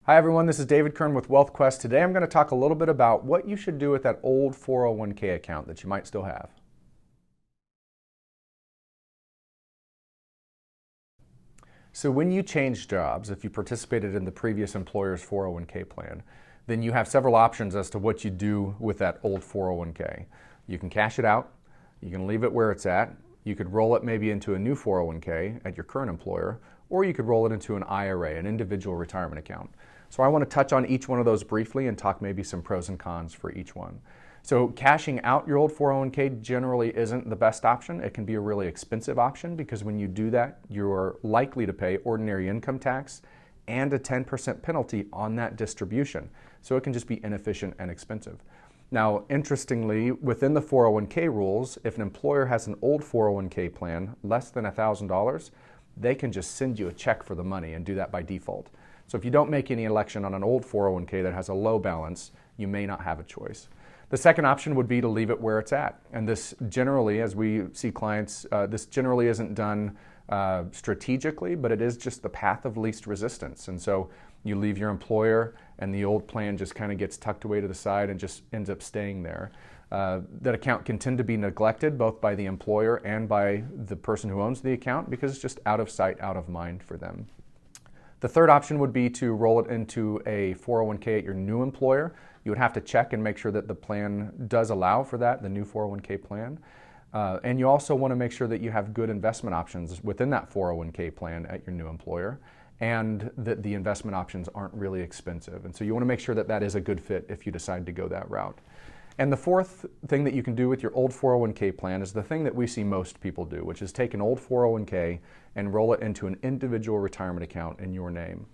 Hi everyone, this is David Kern with Wealthquest. Today I'm going to talk a little bit about what you should do with that old 401k account that you might still have. So when you change jobs, if you participated in the previous employer's 401k plan, then you have several options as to what you do with that old 401k. You can cash it out, you can leave it where it's at, you could roll it maybe into a new 401k at your current employer, or you could roll it into an IRA, an individual retirement account. So I want to touch on each one of those briefly and talk maybe some pros and cons for each one. So cashing out your old 401k generally isn't the best option. It can be a really expensive option because when you do that, you're likely to pay ordinary income tax and a 10% penalty on that distribution. So it can just be inefficient and expensive. Now, interestingly, within the 401k rules, if an employer has an old 401k plan, less than $1,000, they can just send you a check for the money and do that by default. So if you don't make any election on an old 401k that has a low balance, you may not have a choice. The second option would be to leave it where it's at. And this generally, as we see clients, this generally isn't done strategically, but it is just the path of least resistance. And so you leave your employer and the old plan just kind of gets tucked away to the side and just ends up staying there. That account can tend to be neglected both by the employer and by the person who owns the account because it's just out of sight, out of mind for them. The third option would be to roll it into a 401k at your new employer. You would have to check and make sure that the plan does allow for that, the new 401k plan. And you also want to make sure that you have good investment options within that 401k plan at your new employer and that the investment options aren't really expensive. And so you want to make sure that that is a good fit if you decide to go that route. And the fourth thing that you can do with your old 401k plan is the thing that we see most people do, which is take an old 401k and roll it into an individual retirement account in your name.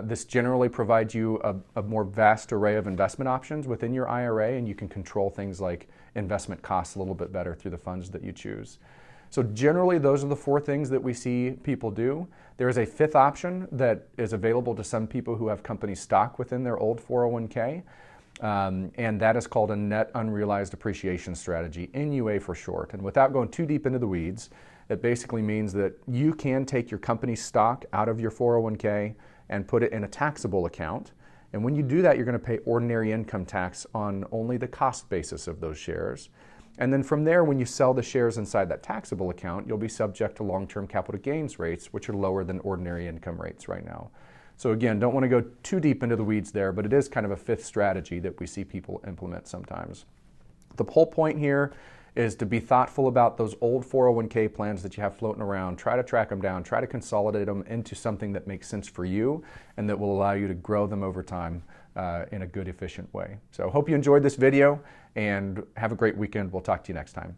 This generally provides you a more vast array of investment options within your IRA, and you can control things like investment costs a little bit better through the funds that you choose. So generally, those are the four things that we see people do. There is a fifth option that is available to some people who have company stock within their old 401k. And that is called a net unrealized appreciation strategy, NUA for short. And without going too deep into the weeds, it basically means that you can take your company stock out of your 401k and put it in a taxable account. And when you do that, you're going to pay ordinary income tax on only the cost basis of those shares. And then from there, when you sell the shares inside that taxable account, you'll be subject to long-term capital gains rates, which are lower than ordinary income rates right now. So again, don't want to go too deep into the weeds there, but it is kind of a fifth strategy that we see people implement sometimes. The whole point here is to be thoughtful about those old 401k plans that you have floating around. Try to track them down, try to consolidate them into something that makes sense for you and that will allow you to grow them over time in a good, efficient way. So hope you enjoyed this video and have a great weekend. We'll talk to you next time.